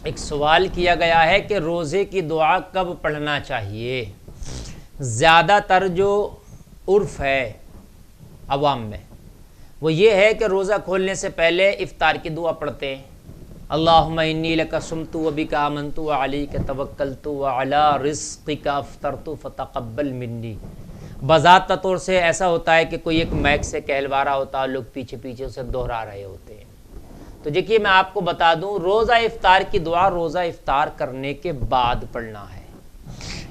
ایک سوال کیا گیا ہے کہ روزے کی دعا کب پڑھنا چاہیے؟ زیادہ تر جو عرف ہے عوام میں وہ یہ ہے کہ روزہ کھولنے سے پہلے افطار کی دعا پڑھتے ہیں، اللہم انی لک صمت و بک آمنت و علیک توکلت و علی رزقک افطرت فتقبل منی۔ بذات طور سے ایسا ہوتا ہے کہ کوئی ایک مائک سے کہلوا رہا ہوتا ہے، لوگ پیچھے پیچھے اسے دہرا رہے ہوتے ہیں۔ تو دیکھیے میں آپ کو بتا دوں، روزہ افطار کی دعا روزہ افطار کرنے کے بعد پڑھنا ہے،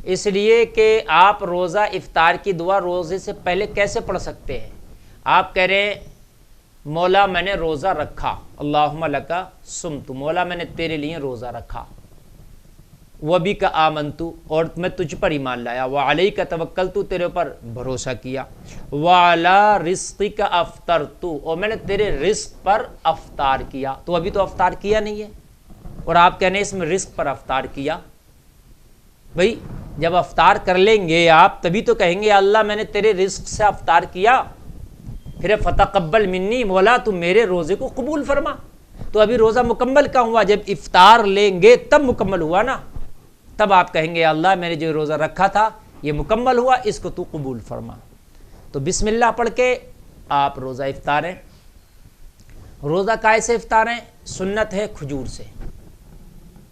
اس لیے کہ آپ روزہ افطار کی دعا روزے سے پہلے کیسے پڑھ سکتے ہیں؟ آپ کہہ رہے ہیں مولا میں نے روزہ رکھا، اللہم لکا صمت، مولا میں نے تیرے لیے روزہ رکھا، وبک آمنت، اور میں تجھ پر ایمان لایا، وعلیک توکلت، تیرے اوپر بھروسہ کیا، وعلی رزقک افطرت، اور میں نے تیرے رزق پر افطار کیا۔ تو ابھی تو افطار کیا نہیں ہے، اور آپ کہنے اس میں رزق پر افطار کیا۔ بھئی جب افطار کر لیں گے آپ تبھی تو کہیں گے اللہ میں نے تیرے رزق سے افطار کیا، پھر فتقبل منی، مولا تو میرے روزے کو قبول فرما۔ تو ابھی روزہ مکمل کا ہوا، جب افطار لیں گے تب مکمل ہوا نا، تب آپ کہیں گے اللہ میں نے جو روزہ رکھا تھا یہ مکمل ہوا، اس کو تو قبول فرما۔ تو بسم اللہ پڑھ کے آپ روزہ افطاریں۔ روزہ کائے سے افطاریں؟ سنت ہے کھجور سے،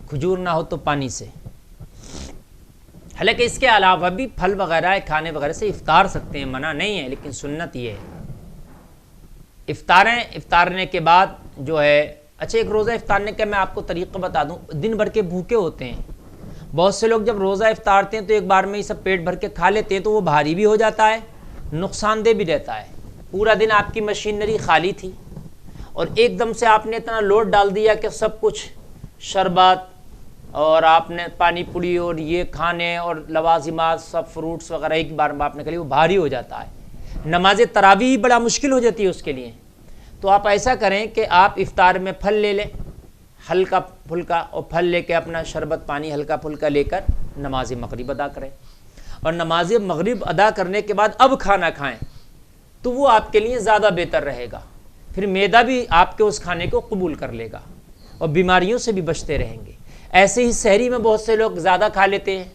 کھجور نہ ہو تو پانی سے، حالانکہ اس کے علاوہ بھی پھل وغیرہ کھانے وغیرہ سے افطار سکتے ہیں، منع نہیں ہے، لیکن سنت یہ ہے افطاریں۔ افطارنے کے بعد جو ہے اچھا ایک روزہ افطارنے کا میں آپ کو طریقہ بتا دوں، دن بھر کے بھوکے ہوتے ہیں بہت سے لوگ، جب روزہ افطارتے ہیں تو ایک بار میں ہی سب پیٹ بھر کے کھا لیتے ہیں، تو وہ بھاری بھی ہو جاتا ہے، نقصان دہ بھی رہتا ہے۔ پورا دن آپ کی مشینری خالی تھی اور ایک دم سے آپ نے اتنا لوڈ ڈال دیا کہ سب کچھ شربت اور آپ نے پانی پوری اور یہ کھانے اور لوازمات سب فروٹس وغیرہ ایک بار میں آپ نے کہا وہ بھاری ہو جاتا ہے، نماز تراویح بڑا مشکل ہو جاتی ہے اس کے لیے۔ تو آپ ایسا کریں کہ آپ افطار میں پھل لے لیں ہلکا پھلکا، اور پھل لے کے اپنا شربت پانی ہلکا پھلکا لے کر نماز مغرب ادا کریں، اور نماز مغرب ادا کرنے کے بعد اب کھانا کھائیں تو وہ آپ کے لیے زیادہ بہتر رہے گا، پھر معدہ بھی آپ کے اس کھانے کو قبول کر لے گا اور بیماریوں سے بھی بچتے رہیں گے۔ ایسے ہی سحری میں بہت سے لوگ زیادہ کھا لیتے ہیں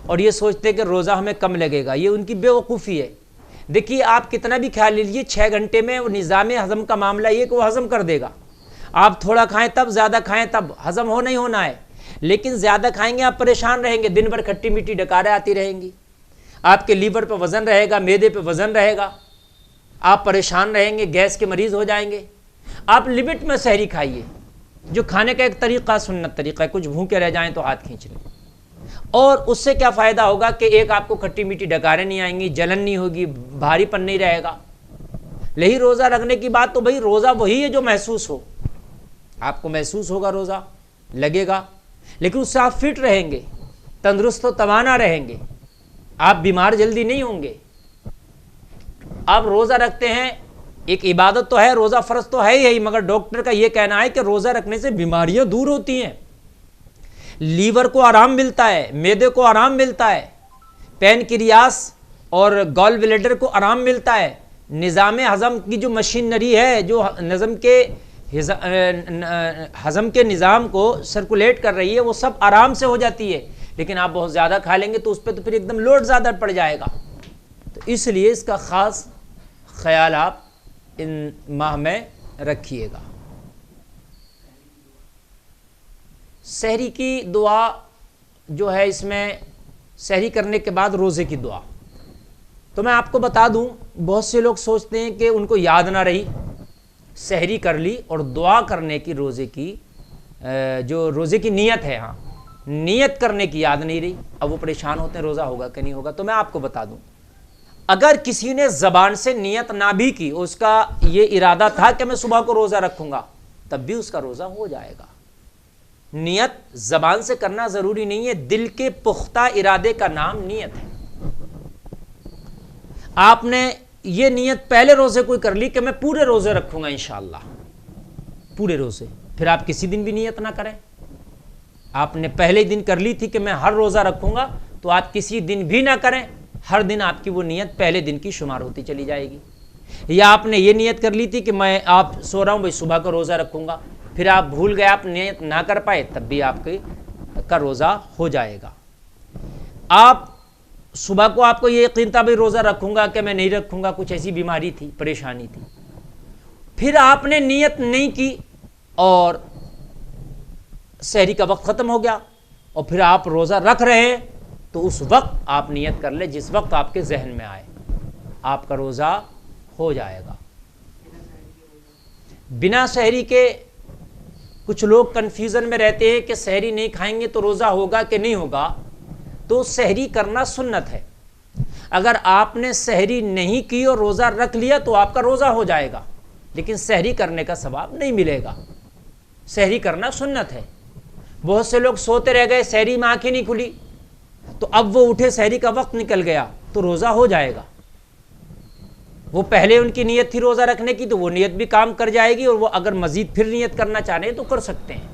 اور یہ سوچتے ہیں کہ روزہ ہمیں کم لگے گا، یہ ان کی بے وقوفی ہے۔ دیکھیے آپ کتنا بھی کھا لیجیے 6 گھنٹے میں وہ نظام ہضم کا معاملہ یہ کہ وہ ہضم کر دے گا۔ آپ تھوڑا کھائیں تب، زیادہ کھائیں تب، ہضم ہونا ہی ہونا ہے، لیکن زیادہ کھائیں گے آپ پریشان رہیں گے، دن بھر کھٹی میٹھی ڈکاریں آتی رہیں گی، آپ کے لیور پہ وزن رہے گا، معدے پہ وزن رہے گا، آپ پریشان رہیں گے، گیس کے مریض ہو جائیں گے۔ آپ لمٹ میں سحری کھائیے، جو کھانے کا ایک طریقہ سنت طریقہ ہے، کچھ بھوکے رہ جائیں تو ہاتھ کھینچ لیں، اور اس سے کیا فائدہ ہوگا کہ ایک آپ کو کھٹی میٹھی ڈکاریں نہیں آئیں گی، جلن نہیں ہوگی، بھاری پن نہیں رہے گا۔ یہی روزہ رکھنے کی بات تو بھئی روزہ وہی ہے جو محسوس ہو، آپ کو محسوس ہوگا روزہ لگے گا، لیکن اس سے آپ فٹ رہیں گے، تندرست و توانا رہیں گے، آپ بیمار جلدی نہیں ہوں گے۔ آپ روزہ رکھتے ہیں، ایک عبادت تو ہے، روزہ فرض تو ہے ہی، مگر ڈاکٹر کا یہ کہنا ہے کہ روزہ رکھنے سے بیماریاں دور ہوتی ہیں، لیور کو آرام ملتا ہے، معدے کو آرام ملتا ہے، پینکریاس اور گال بلیڈر کو آرام ملتا ہے، نظام ہضم کی جو مشینری ہے جو ہضم کے نظام کو سرکولیٹ کر رہی ہے وہ سب آرام سے ہو جاتی ہے، لیکن آپ بہت زیادہ کھا لیں گے تو اس پہ تو پھر ایک دم لوڈ زیادہ پڑ جائے گا۔ تو اس لیے اس کا خاص خیال آپ ان ماہ میں رکھیے گا۔ سحری کی دعا جو ہے، اس میں سحری کرنے کے بعد روزے کی دعا، تو میں آپ کو بتا دوں بہت سے لوگ سوچتے ہیں کہ ان کو یاد نہ رہی، سحری کر لی اور دعا کرنے کی روزے کی جو روزے کی نیت ہے، ہاں نیت کرنے کی یاد نہیں رہی، اب وہ پریشان ہوتے ہیں روزہ ہوگا کہ نہیں ہوگا۔ تو میں آپ کو بتا دوں اگر کسی نے زبان سے نیت نہ بھی کی، اس کا یہ ارادہ تھا کہ میں صبح کو روزہ رکھوں گا، تب بھی اس کا روزہ ہو جائے گا۔ نیت زبان سے کرنا ضروری نہیں ہے، دل کے پختہ ارادے کا نام نیت ہے۔ آپ نے یہ نیت پہلے روزے کو کر لی کہ میں پورے روزے رکھوں گا انشاءاللہ، پورے روزے، پھر آپ کسی دن بھی نیت نہ کریں، آپ نے پہلے دن کر لی تھی کہ میں ہر روزہ رکھوں گا، تو آپ کسی دن بھی نہ کریں، ہر دن آپ کی وہ نیت پہلے دن کی شمار ہوتی چلی جائے گی۔ یا آپ نے یہ نیت کر لی تھی کہ میں آپ سو رہا ہوں بھائی صبح کو روزہ رکھوں گا، پھر آپ بھول گئے، آپ نیت نہ کر پائے، تب بھی آپ کا روزہ ہو جائے گا۔ آپ صبح کو آپ کو یہ یقین تھا بھائی روزہ رکھوں گا کہ میں نہیں رکھوں گا، کچھ ایسی بیماری تھی، پریشانی تھی، پھر آپ نے نیت نہیں کی اور سحری کا وقت ختم ہو گیا اور پھر آپ روزہ رکھ رہے ہیں، تو اس وقت آپ نیت کر لیں جس وقت آپ کے ذہن میں آئے، آپ کا روزہ ہو جائے گا۔ بنا سحری کے کچھ لوگ کنفیوژن میں رہتے ہیں کہ سحری نہیں کھائیں گے تو روزہ ہوگا کہ نہیں ہوگا، تو سحری کرنا سنت ہے۔ اگر آپ نے سحری نہیں کی اور روزہ رکھ لیا تو آپ کا روزہ ہو جائے گا، لیکن سحری کرنے کا ثواب نہیں ملے گا۔ سحری کرنا سنت ہے۔ بہت سے لوگ سوتے رہ گئے، سحری میں آنکھیں نہیں کھلی، تو اب وہ اٹھے، سحری کا وقت نکل گیا تو روزہ ہو جائے گا۔ وہ پہلے ان کی نیت تھی روزہ رکھنے کی، تو وہ نیت بھی کام کر جائے گی، اور وہ اگر مزید پھر نیت کرنا چاہ رہے ہیں تو کر سکتے ہیں۔